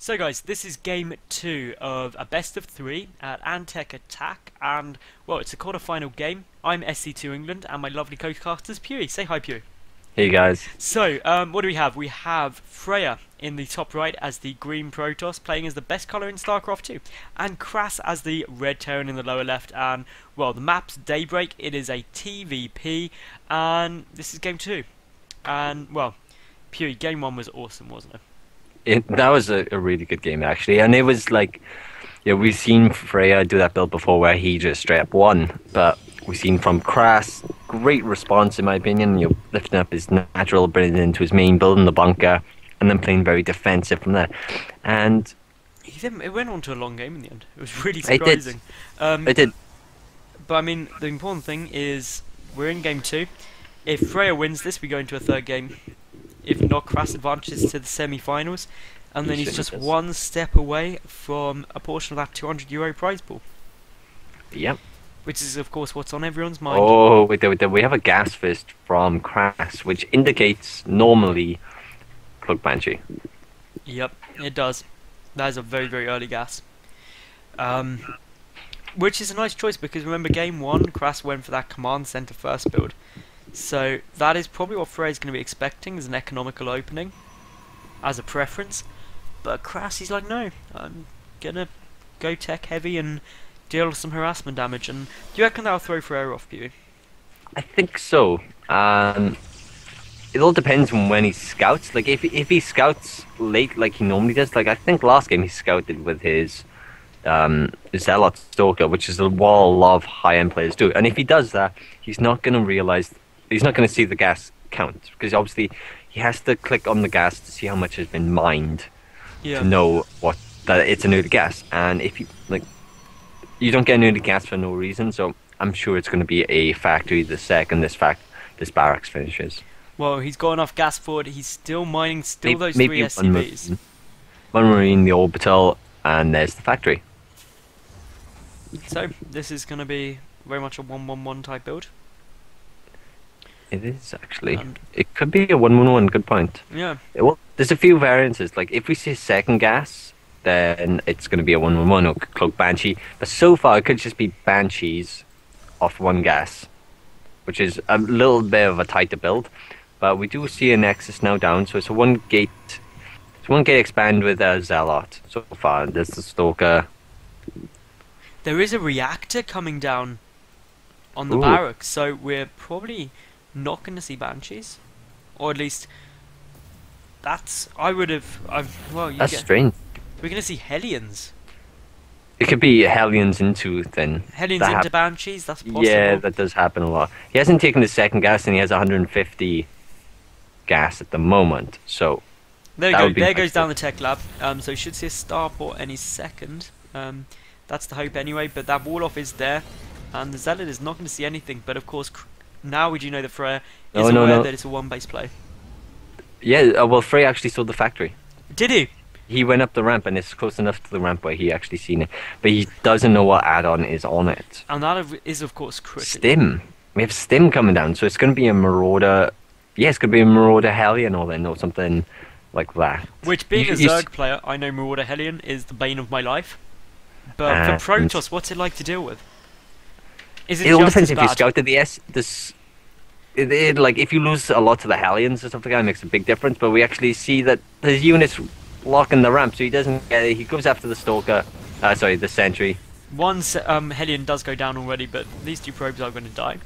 So guys, this is game 2 of a best of 3 at AntecAttack, and well, it's a quarter-final game. I'm SC2 England, and my lovely co-casters, Pewee. Say hi, Pewee. Hey guys. So, what do we have? We have FRAER in the top right as the green Protoss, playing as the best colour in StarCraft 2, and KrasS as the red Terran in the lower left, and, well, the map's Daybreak. It is a TvP, and this is game 2. And, well, Pewee, game 1 was awesome, wasn't it? That was a really good game actually, and it was like, yeah, we've seen FRAER do that build before where he just straight up won, but we've seen from KrasS great response in my opinion. Lifting up his natural, bringing it into his main, building the bunker, and then playing very defensive from there. And It went on to a long game in the end. It was really it did. surprising. It did. But I mean, the important thing is we're in game 2. If FRAER wins this, we go into a third game. If not, KrasS advances to the semi-finals, and then he's just one step away from a portion of that €200 prize pool. Yep. Which is, of course, what's on everyone's mind. Oh, wait, we have a gas fist from KrasS, which indicates normally Cloak Banshee. Yep, it does. That is a very, very early gas. Which is a nice choice because remember, game 1, KrasS went for that command center first build. So that is probably what FRAER is going to be expecting as an economical opening, as a preference. But KrasS, he's like, no, I'm gonna go tech heavy and deal some harassment damage. And do you reckon that'll throw FRAER off you? I think so. It all depends on when he scouts. Like if he scouts late, like he normally does. Like I think last game he scouted with his Zealot Stalker, which is what a lot of high-end players do. And if he does that, he's not going to realize. He's not going to see the gas count because obviously he has to click on the gas to see how much has been mined to know that it's an early gas. And if you don't get an early gas for no reason, so I'm sure it's going to be a factory the second this barracks finishes. Well, he's got enough gas for it. He's still mining those three SCVs. One marine, the orbital, and there's the factory. So this is going to be very much a 1-1-1 type build. It is actually. And it could be a 1-1-1. Good point. Yeah. Well, there's a few variances. Like if we see second gas, then it's going to be a 1-1-1 or Cloak Banshee. But so far, it could just be Banshees off one gas, which is a little bit of a tighter build. But we do see a Nexus now down, so it's a one gate. It's one gate expand with a Zealot so far. There's the Stalker. There is a reactor coming down on the barracks, so we're probably not going to see Banshees, or at least that's That's strange. We're going to see Hellions. It could be Hellions into then. Hellions into Banshees. That's possible. Yeah, that does happen a lot. He hasn't taken the second gas, and he has 150 gas at the moment. So there you go. There goes down the tech lab. So we should see a starport any second. That's the hope anyway. But that wall off is there, and the Zealot is not going to see anything. But of course, now we do know that FRAER is aware that it's a one-base play. Yeah, well, FRAER actually saw the factory. Did he? He went up the ramp, and it's close enough to the ramp where he actually seen it. But he doesn't know what add-on is on it. And that is, of course, critical. Stim. We have Stim coming down, so it's going to be a Marauder. Yeah, it's going to be a Marauder Hellion or something like that. Which, being a Zerg player, I know Marauder Hellion is the bane of my life. But for Protoss, what's it like to deal with? Is it all depends if you scouted like if you lose a lot to the Hellions or something, that makes a big difference. But we actually see that his units blocking the ramp, so he doesn't get it. He goes after the Stalker. Sorry, the Sentry. One Hellion does go down already, but these two probes are going to die,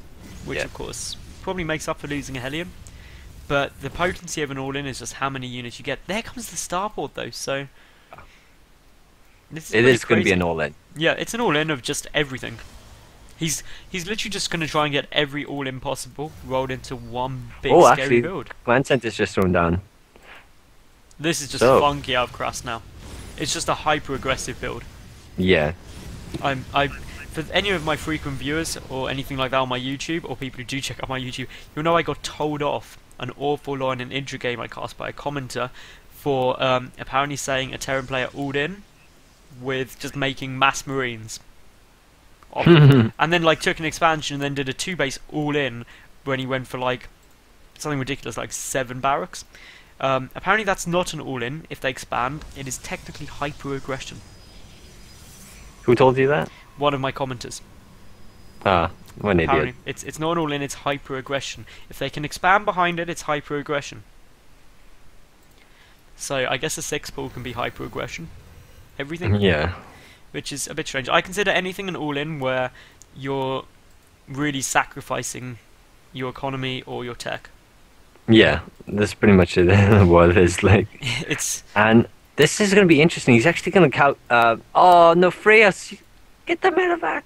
which of course probably makes up for losing a Hellion. But the potency of an all-in is just how many units you get. There comes the starport though, so it is going to be an all-in. Yeah, it's an all-in of just everything. He's literally just going to try and get every all-in possible rolled into one big scary build. Command Center's just thrown down. This is just funky out of KrasS now. It's just a hyper-aggressive build. Yeah. For any of my frequent viewers or anything like that on my YouTube, or people who do check out my YouTube, you'll know I got told off an awful lot in an intro game I cast by a commenter for apparently saying a Terran player all-in with just making mass Marines. And then like took an expansion and then did a 2-base all-in when he went for like something ridiculous like 7 barracks. Apparently that's not an all-in. If they expand, it is technically hyper-aggression. Who told you that? One of my commenters. Ah, what an Apparently, idiot. it's not an all-in, it's hyper-aggression. If they can expand behind it, it's hyper-aggression. So I guess a 6-ball can be hyper-aggression. Everything. Yeah. Which is a bit strange. I consider anything an all-in where you're really sacrificing your economy or your tech. Yeah, that's pretty much it. What it is like. It's And this is going to be interesting. He's actually going to count. Oh no, Freya, get the medevac.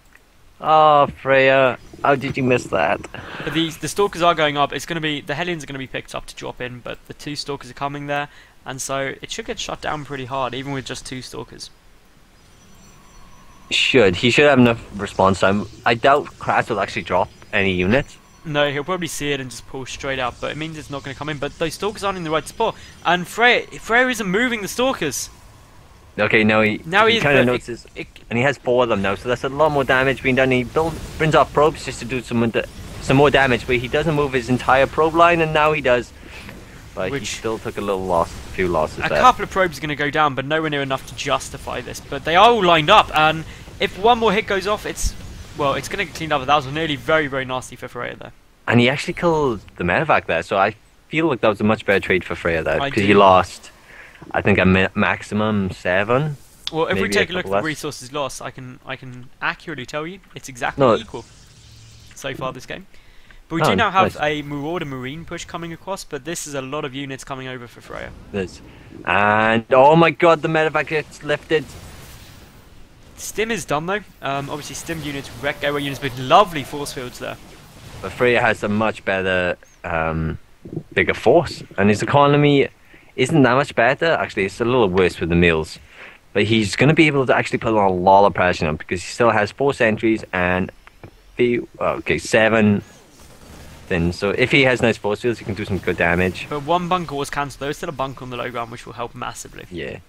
Oh, Freya, how did you miss that? but the stalkers are going up. It's going to be the Hellions are going to be picked up to drop in, but the 2 stalkers are coming there, and so it should get shut down pretty hard, even with just 2 stalkers. He should have enough response time. I doubt KrasS will actually drop any units. No, he'll probably see it and just pull straight out, but it means it's not going to come in. But those stalkers aren't in the right spot, and Freya isn't moving the stalkers. Okay, now he is, kind of but notices, and he has 4 of them now, so that's a lot more damage being done. He brings off probes just to do some more damage, but he doesn't move his entire probe line, and now he does. But he still took a few losses A there. couple of probes are going to go down, but nowhere near enough to justify this. But they are all lined up, and if one more hit goes off, it's going to get cleaned up. That was nearly very, very nasty for Freya there. And he actually killed the medevac there, so I feel like that was a much better trade for Freya there, I because do. he lost, I think, a maximum 7. Well, if we Maybe take a a look at couple the less. resources lost, I can accurately tell you it's exactly equal so far this game. But we do now have a Marauder Marine push coming across, but this is a lot of units coming over for Freya. And oh my god, the medevac gets lifted. Stim is done though. Obviously Stim units, wreck gateway units, but lovely force fields there. But Freya has a much better, bigger force, and his economy isn't that much better. Actually, it's a little worse with the mills. But he's going to be able to actually put on a lot of pressure on, because he still has 4 sentries and 7 things. So if he has nice force fields, he can do some good damage. But 1 bunker was cancelled. There's still a bunker on the low ground, which will help massively. Yeah.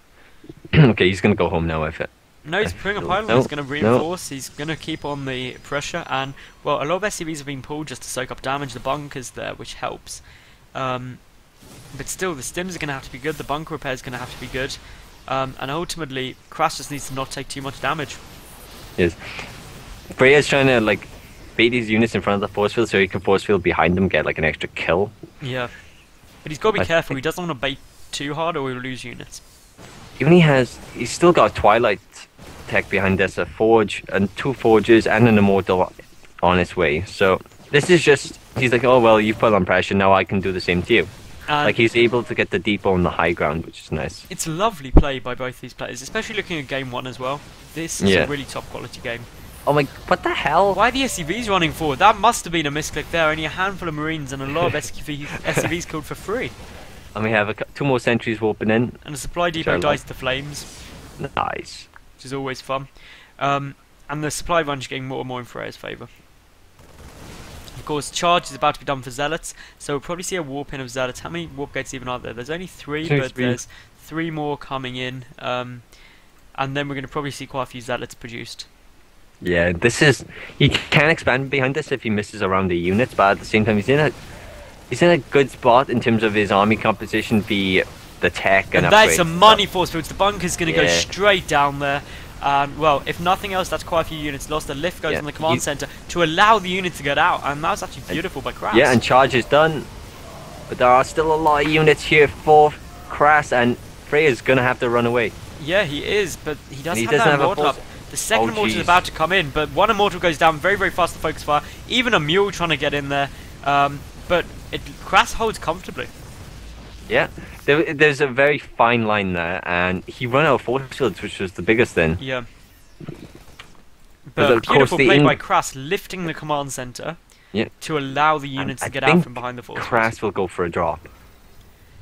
Okay, he's going to go home now with it. No, he's putting a pylon. He's going to reinforce. He's going to keep on the pressure, and well, a lot of SCVs have been pulled just to soak up damage. The bunker's there, which helps. But still, the stims are going to have to be good. The bunker repair is going to have to be good. And ultimately, KrasS just needs to not take too much damage. Yes. Freya's trying to like bait these units in front of the force field so he can force field behind them, get like an extra kill. Yeah. But he's got to be careful. He doesn't want to bait too hard or he'll lose units. Even he's still got Twilight tech behind this, a forge and 2 forges and an immortal on its way. So this is just, he's like, oh well, you've put on pressure, now I can do the same to you. Like he's able to get the depot on the high ground, which is nice. It's a lovely play by both these players, especially looking at game 1 as well. This is a really top quality game. Oh my, what the hell? Why are the SCVs running forward? That must have been a misclick there. Only a handful of Marines and a lot of SCVs killed for free. And we have 2 more sentries warping in. And the supply depot dies to flames. Nice. Which is always fun. And the supply bunch getting more and more in Freya's favour. Of course, charge is about to be done for Zealots, so we'll probably see a warp in of Zealots. How many warp gates even are there? There's only 3, but there's 3 more coming in. And then we're going to probably see quite a few Zealots produced. Yeah, this is, he can expand behind this if he misses around the units, but at the same time he's in a good spot in terms of his army composition, the tech and that's some money force fields. The bunker's going to go straight down there. Well, if nothing else, that's quite a few units lost. The lift goes on the command center to allow the unit to get out, and that was actually beautiful by KrasS. Yeah, and charge is done, but there are still a lot of units here for KrasS, and Freya's going to have to run away. Yeah, he is, but he doesn't have that immortal up. The second immortal is about to come in, but 1 immortal goes down very, very fast to focus fire. Even a mule trying to get in there, but KrasS holds comfortably. Yeah, there's a very fine line there, and he ran out of force fields, which was the biggest thing. Yeah. But beautiful play by KrasS, lifting the command center to allow the units to get out from behind the force. KrasS will go for a drop.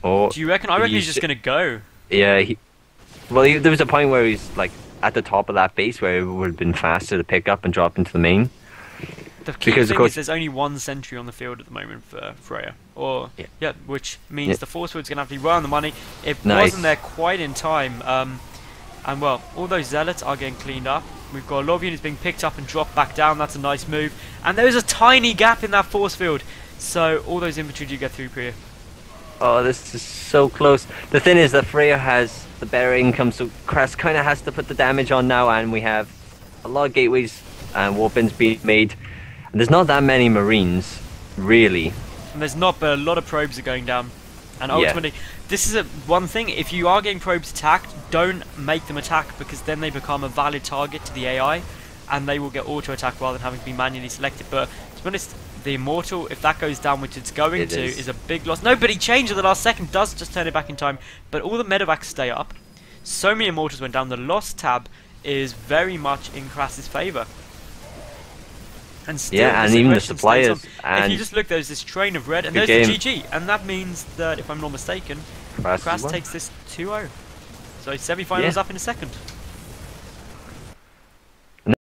Or do you reckon? I reckon he's just going to go. Yeah, there was a point where he's like at the top of that base where it would have been faster to pick up and drop into the main. The key thing is there's only 1 sentry on the field at the moment for Freya. Which means the force field's going to have to be well on the money. It wasn't there quite in time. And well, all those Zealots are getting cleaned up. We've got a lot of units being picked up and dropped back down. That's a nice move. And there's a tiny gap in that force field. So all those infantry do get through here. Oh, this is so close. The thing is that FRAER has the better income, so KrasS kind of has to put the damage on now, and we have a lot of gateways and warpins being made. And there's not that many Marines, really. And there's not, but a lot of probes are going down. And Yeah. ultimately, this is one thing, if you are getting probes attacked, don't make them attack, because then they become a valid target to the AI, and they will get auto-attack rather than having to be manually selected. But to be honest, the Immortal, if that goes down, which it's going to, is a big loss. No, but he changed at the last second, does just turn it back in time, but all the medevacs stay up. So many Immortals went down, the loss tab is very much in KrasS' favour. And still, Yeah, and even the suppliers. And if you just look, there's this train of red, and good there's game. the GG, and that means that, if I'm not mistaken, KrasS KrasS won. takes this 2-0. So semi-finals Yeah. up in a second.